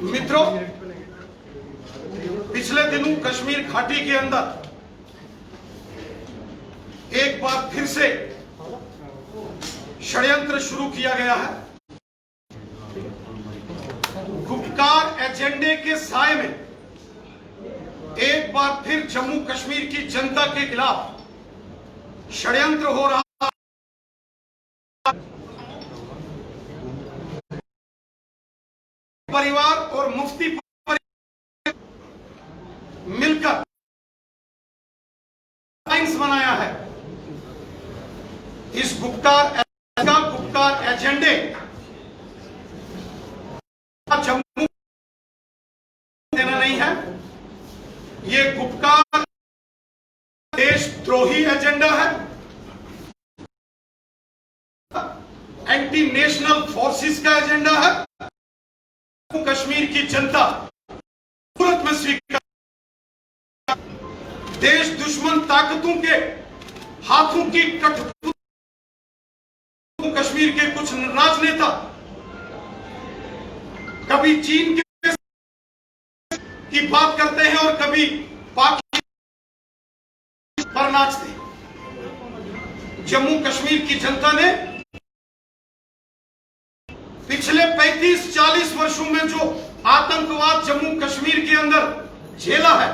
मित्रों, पिछले दिनों कश्मीर घाटी के अंदर एक बार फिर से षड्यंत्र शुरू किया गया है। गुप्तकार एजेंडे के साए में एक बार फिर जम्मू कश्मीर की जनता के खिलाफ षड्यंत्र हो रहा है। परिवार और मुफ्ती मिलकर अलायंस बनाया है। इस गुप्तकार एजेंडे जम्मू देना नहीं है। ये गुप्तकार देशद्रोही एजेंडा है। एंटी नेशनल फोर्सेस का एजेंडा है। कश्मीर की जनता तुरंत में स्वीकार, देश दुश्मन ताकतों के हाथों की कठपुतली कश्मीर के कुछ राजनेता कभी चीन की बात करते हैं और कभी पाकिस्तान पर नाचते हैं। जम्मू कश्मीर की जनता ने पिछले 35-40 वर्षों में जो आतंकवाद जम्मू कश्मीर के अंदर झेला है,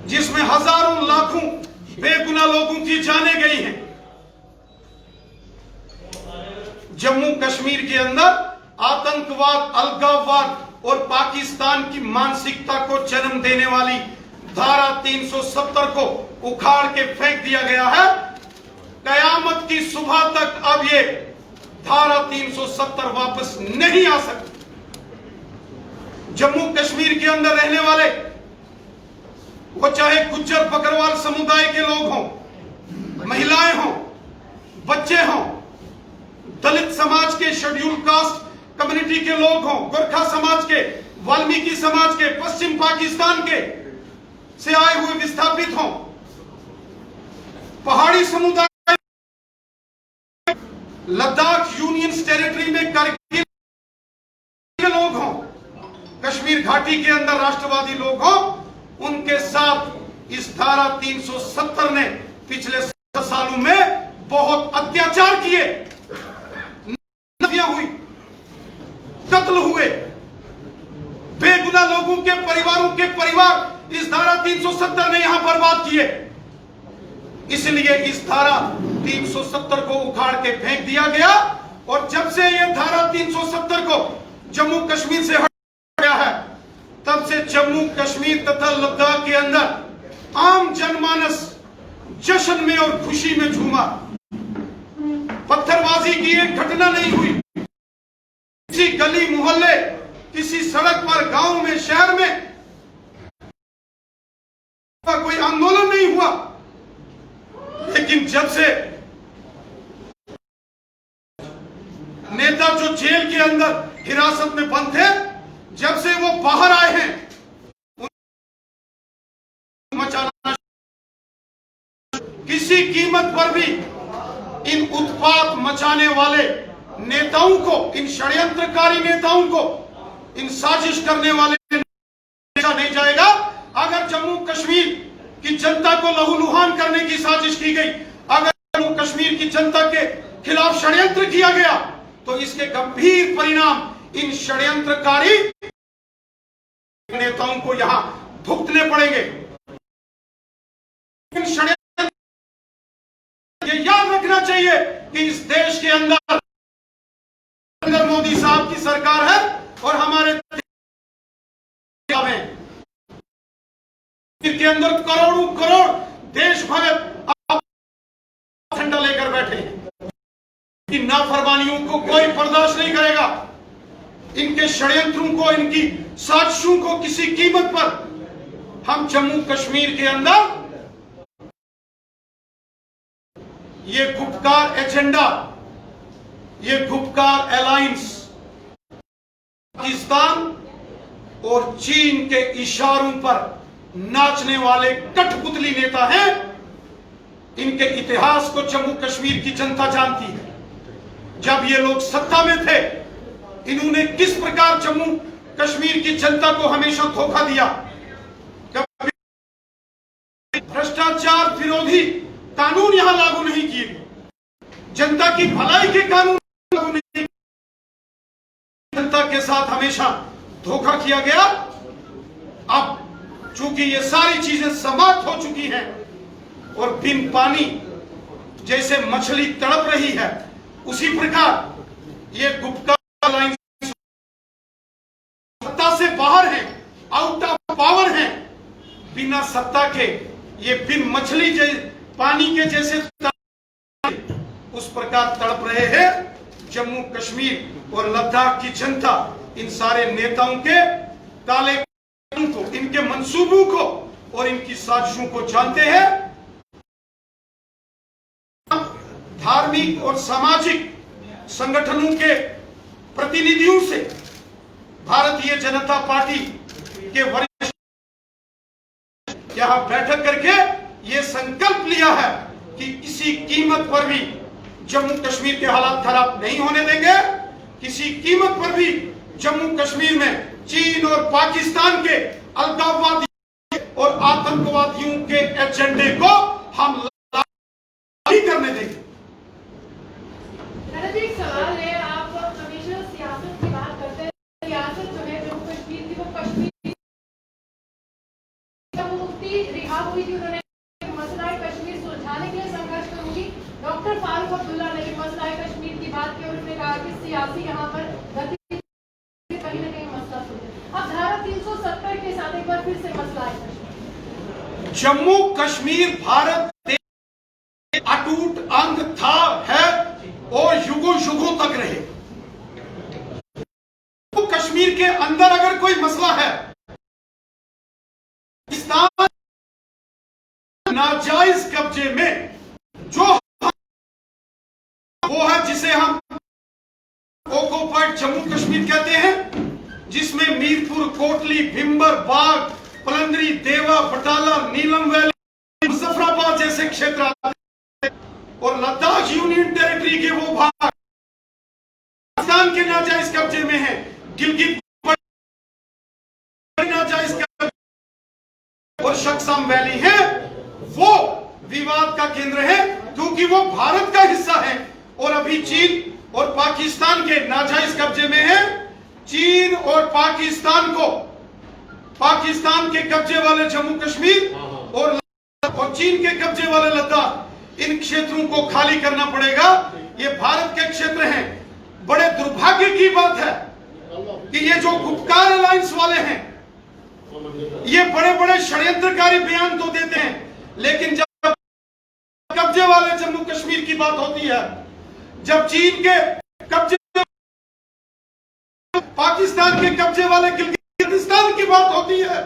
जिसमें हजारों लाखों बेगुनाह लोगों की जानें गई हैं, जम्मू कश्मीर के अंदर आतंकवाद, अलगाववाद और पाकिस्तान की मानसिकता को जन्म देने वाली धारा 370 को उखाड़ के फेंक दिया गया है। कयामत की सुबह तक अब ये धारा 370 वापस नहीं आ सकती। जम्मू कश्मीर के अंदर रहने वाले, वो चाहे गुज्जर बकरवाल समुदाय के लोग हों, महिलाएं हों, बच्चे हों, दलित समाज के, शेड्यूल कास्ट कम्युनिटी के लोग हों, गोरखा समाज के, वाल्मीकि समाज के, पश्चिम पाकिस्तान के से आए हुए विस्थापित हों, पहाड़ी समुदाय, लद्दाख यूनियन टेरिटरी में कारगिल के लोग हों, कश्मीर घाटी के अंदर राष्ट्रवादी लोग हों, उनके साथ इस धारा 370 ने पिछले 7 सालों में बहुत अत्याचार किए, नफियां हुई, कत्ल हुए, बेगुनाह लोगों के परिवारों के परिवार इस धारा 370 ने यहां बर्बाद किए। इसलिए इस धारा 370 को उखाड़ के फेंक दिया गया। और जब से यह धारा 370 को जम्मू कश्मीर से हटाया गया है, तब से जम्मू कश्मीर तथा लद्दाख के अंदर आम जनमानस जश्न में और खुशी में झूमा। पत्थरबाजी की एक घटना नहीं हुई। किसी गली मोहल्ले, किसी सड़क पर, गांव में, शहर में कोई आंदोलन नहीं हुआ। लेकिन जब से नेता जो जेल के अंदर हिरासत में बंद थे, जब से वो बाहर आए हैं, मचाना, किसी कीमत पर भी इन उत्पात मचाने वाले नेताओं को, इन षड्यंत्रकारी नेताओं को, इन साजिश करने वाले नहीं जाएगा। अगर जम्मू कश्मीर की जनता को लहूलुहान करने की साजिश की गई, अगर जम्मू कश्मीर की जनता के खिलाफ षड्यंत्र किया गया, तो इसके गंभीर परिणाम इन षड्यंत्रकारी नेताओं को यहां भुगतने पड़ेंगे। इन षड्यंत्र, ये याद रखना चाहिए कि इस देश के अंदर मोदी साहब की सरकार है और हमारे के अंदर करोड़ों करोड़ देश भक्त झंडा लेकर बैठे हैं। इनकी नाफरमानियों को कोई बर्दाश्त नहीं करेगा। इनके षड्यंत्रों को, इनकी साजिशों को किसी कीमत पर हम जम्मू कश्मीर के अंदर ये गुप्तकार एजेंडा, ये गुप्तकार अलायंस पाकिस्तान और चीन के इशारों पर नाचने वाले कठपुतली नेता हैं। इनके इतिहास को जम्मू कश्मीर की जनता जानती है। जब ये लोग सत्ता में थे, इन्होंने किस प्रकार जम्मू कश्मीर की जनता को हमेशा धोखा दिया। कभी भ्रष्टाचार विरोधी कानून यहां लागू नहीं किए, जनता की भलाई के कानून लागू नहीं, जनता के साथ हमेशा धोखा किया गया। अब चूंकि ये सारी चीजें समाप्त हो चुकी हैं और बिन पानी जैसे मछली तड़प रही है, उसी प्रकार ये गुप्ता लाइन सत्ता से बाहर है, आउट ऑफ पावर है, बिना सत्ता के ये बिन मछली पानी के जैसे उस प्रकार तड़प रहे हैं जम्मू कश्मीर और लद्दाख की जनता। इन सारे नेताओं के काले को, इनके मंसूबों को और इनकी साजिशों को जानते हैं। धार्मिक और सामाजिक संगठनों के प्रतिनिधियों से भारतीय जनता पार्टी के वरिष्ठ यहां बैठक करके ये संकल्प लिया है कि किसी कीमत पर भी जम्मू कश्मीर के हालात खराब नहीं होने देंगे, किसी कीमत पर भी जम्मू कश्मीर में चीन और पाकिस्तान के अलगाववादी और आतंकवादियों के एजेंडे को हम नहीं करने देंगे। एक सवाल है, आप हमेशा सियासत की बात करते हैं, सियासत जो है जम्मू कश्मीर की वो कश्मीर मुफ्ती रिहा हुई थी, उन्होंने मसला कश्मीर सुलझाने के लिए संघर्ष करूंगी। डॉक्टर फारूक अब्दुल्ला ने मसला कश्मीर की बात की और उन्होंने कहा कि सियासी यहाँ पर गति कहीं न कहीं मसला सुलझे। अब धारा 370 के साथ एक बार फिर से मसला है। जम्मू कश्मीर भारत अटूट अंग था, है और युगों युगों तक रहे। तो कश्मीर के अंदर अगर कोई मसला है, पाकिस्तान नाजायज कब्जे में जो वो है जिसे हम ऑक्युपाइड जम्मू कश्मीर कहते हैं, जिसमें मीरपुर, कोटली, भिंबर, बाग, पलंदरी, देवा, बटाला, नीलम वैली, मुजफ्फराबाद जैसे क्षेत्र आते हैं और लद्दाख यूनियन टेरिटरी के वो भाग पाकिस्तान के नाजायज कब्जे में है। गिलगित नाजायज कब्जे और शक्सम वैली है, वो विवाद का केंद्र है क्योंकि वो भारत का हिस्सा है और अभी चीन और पाकिस्तान के नाजायज कब्जे में है। चीन और पाकिस्तान को पाकिस्तान के कब्जे वाले जम्मू कश्मीर और चीन के कब्जे वाले लद्दाख, इन क्षेत्रों को खाली करना पड़ेगा। ये भारत के क्षेत्र हैं। बड़े दुर्भाग्य की बात है कि ये जो गुपकार अलायंस वाले हैं, ये बड़े बड़े षड्यंत्रकारी बयान तो देते हैं, लेकिन जब कब्जे वाले जम्मू कश्मीर की बात होती है, जब चीन के कब्जे, पाकिस्तान के कब्जे वाले गिलगिस्तान की बात होती है,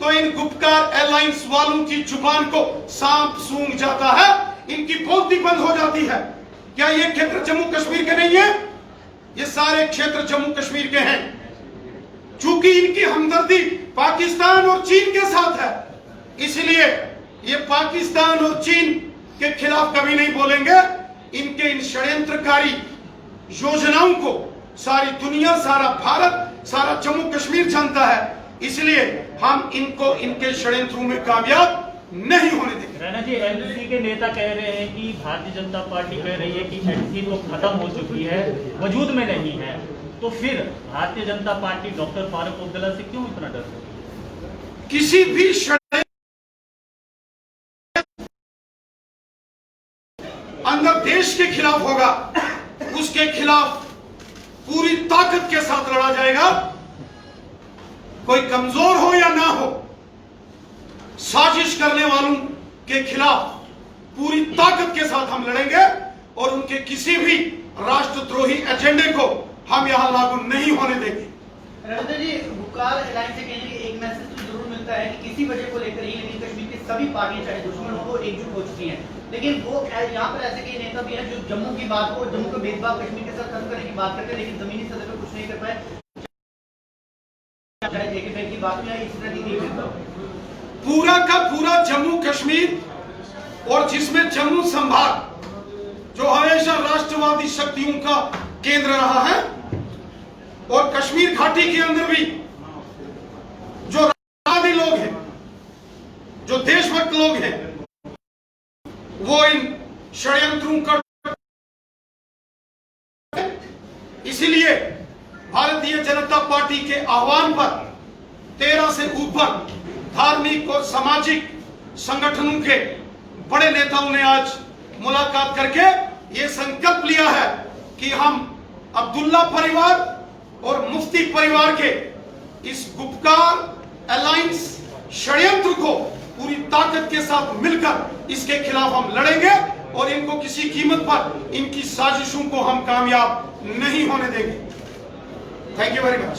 तो इन गुपकार अलायंस वालों की जुबान को सांप सूंघ जाता है, इनकी बोलती बंद हो जाती है। क्या ये क्षेत्र जम्मू कश्मीर के नहीं है? ये सारे क्षेत्र जम्मू कश्मीर के हैं। चूंकि इनकी हमदर्दी पाकिस्तान और चीन के साथ है, इसलिए ये पाकिस्तान और चीन के खिलाफ कभी नहीं बोलेंगे। इनके इन षड्यंत्रकारी योजनाओं को सारी दुनिया, सारा भारत, सारा जम्मू कश्मीर जानता है, इसलिए हम इनको इनके षड्यंत्रों में कामयाब नहीं होने देंगे। रैना जी, एनसी के नेता कह रहे हैं कि भारतीय जनता पार्टी कह रही है कि एनसी तो खत्म हो चुकी है, वजूद में नहीं है, तो फिर भारतीय जनता पार्टी डॉक्टर फारूक अब्दुल्ला से क्यों इतना डर रही है? किसी भी अंदर देश के खिलाफ होगा, उसके खिलाफ पूरी ताकत के साथ लड़ा जाएगा। कोई कमजोर हो या ना हो, साजिश करने वालों के खिलाफ पूरी ताकत के साथ हम लड़ेंगे और उनके किसी भी राष्ट्रद्रोही एजेंडे को हम यहां लागू नहीं होने देंगे। रविंद्र जी, गुपकार अलायंस से कहने के एक मैसेज तो जरूर मिलता है कि किसी वजह को लेकर ही, लेकिन कश्मीर की सभी पार्टियां चाहे दुश्मन हो, वो एकजुट हो चुकी हैं। लेकिन वो यहाँ पर ऐसे कई नेता भी हैं जो जम्मू की बात को, जम्मू का भेदभाव कश्मीर के साथ खत्म करने की बात करते हैं, लेकिन जमीनी सतह पर कुछ नहीं कर पाए। की बात में इस तरह की पूरा का पूरा जम्मू कश्मीर और जिसमें जम्मू संभाग जो हमेशा राष्ट्रवादी शक्तियों का केंद्र रहा है, और कश्मीर घाटी के अंदर भी जो राजनीतिक लोग हैं, जो देशभक्त लोग हैं, वो इन षड्यंत्रों का, इसीलिए भारतीय जनता पार्टी के आह्वान पर 13 से ऊपर धार्मिक और सामाजिक संगठनों के बड़े नेताओं ने आज मुलाकात करके ये संकल्प लिया है कि हम अब्दुल्ला परिवार और मुफ्ती परिवार के इस गुपकार अलायंस षड्यंत्र को पूरी ताकत के साथ मिलकर इसके खिलाफ हम लड़ेंगे और इनको किसी कीमत पर इनकी साजिशों को हम कामयाब नहीं होने देंगे। Thank you very much.